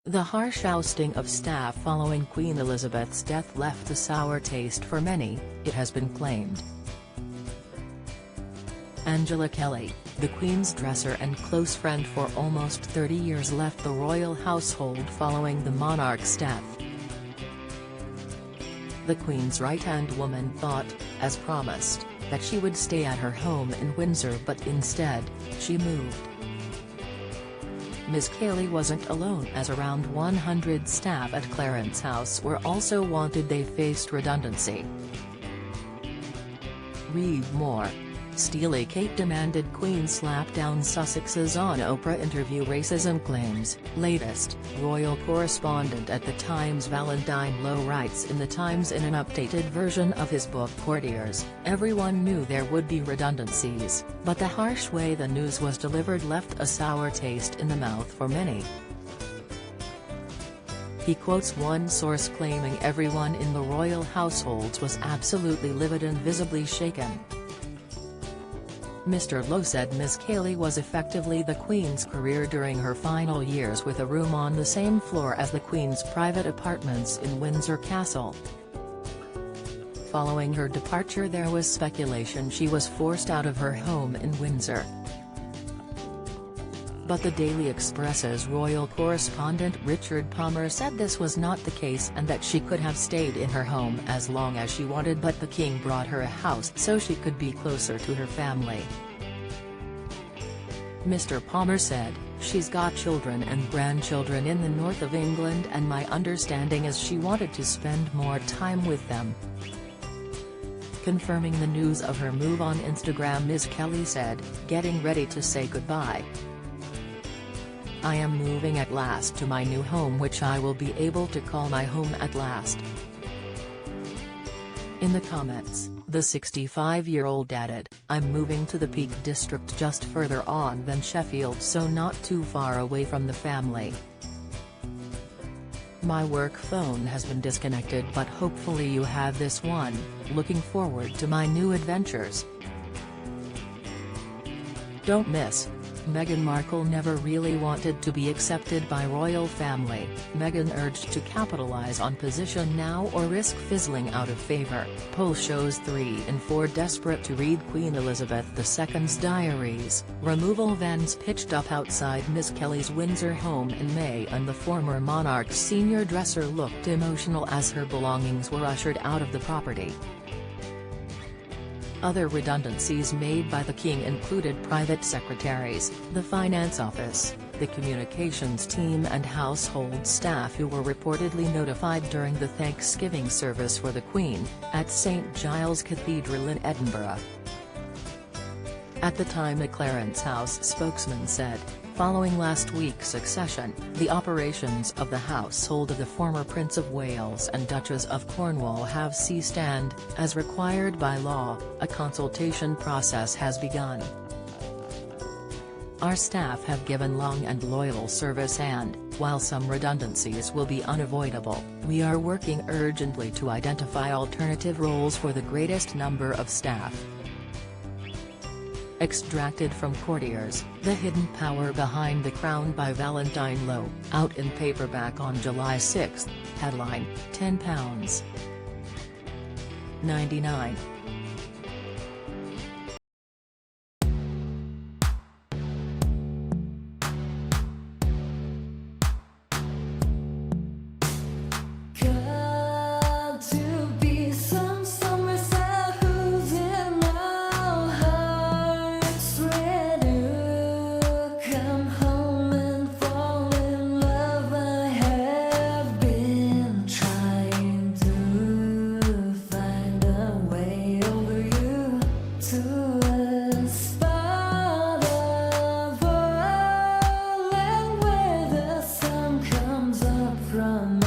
The harsh ousting of staff following Queen Elizabeth's death left a sour taste for many, it has been claimed. Angela Kelly, the Queen's dresser and close friend for almost 30 years, left the royal household following the monarch's death. The Queen's right-hand woman thought, as promised, that she would stay at her home in Windsor, but instead, she moved. Ms. Kelly wasn't alone, as around 100 staff at Clarence House were also wanted. They faced redundancy. Read more. Steely Kate demanded Queen slap down Sussexes on Oprah interview. Racism claims. Latest, royal correspondent at The Times Valentine Lowe writes in The Times in an updated version of his book Courtiers, everyone knew there would be redundancies, but the harsh way the news was delivered left a sour taste in the mouth for many. He quotes one source claiming everyone in the royal households was absolutely livid and visibly shaken. Mr. Lowe said Ms. Kelly was effectively the Queen's career during her final years, with a room on the same floor as the Queen's private apartments in Windsor Castle. Following her departure, there was speculation she was forced out of her home in Windsor. But the Daily Express's royal correspondent Richard Palmer said this was not the case and that she could have stayed in her home as long as she wanted, but the King brought her a house so she could be closer to her family. Mr. Palmer said, "She's got children and grandchildren in the north of England, and my understanding is she wanted to spend more time with them." Confirming the news of her move on Instagram, Ms. Kelly said, "Getting ready to say goodbye. I am moving at last to my new home, which I will be able to call my home at last." In the comments, the 65-year-old added, "I'm moving to the Peak District, just further on than Sheffield, so not too far away from the family. My work phone has been disconnected, but hopefully you have this one. Looking forward to my new adventures." Don't miss. Meghan Markle never really wanted to be accepted by royal family. Meghan urged to capitalize on position now or risk fizzling out of favour. Poll shows 3 in 4 desperate to read Queen Elizabeth II's diaries. Removal vans pitched up outside Ms. Kelly's Windsor home in May, and the former monarch's senior dresser looked emotional as her belongings were ushered out of the property. Other redundancies made by the King included private secretaries, the finance office, the communications team and household staff who were reportedly notified during the Thanksgiving service for the Queen, at St Giles Cathedral in Edinburgh. At the time, a Clarence House spokesman said, following last week's succession, the operations of the household of the former Prince of Wales and Duchess of Cornwall have ceased and, as required by law, a consultation process has begun. Our staff have given long and loyal service and, while some redundancies will be unavoidable, we are working urgently to identify alternative roles for the greatest number of staff. Extracted from Courtiers, The Hidden Power Behind the Crown by Valentine Lowe, out in paperback on July 6. Headline, £10.99. From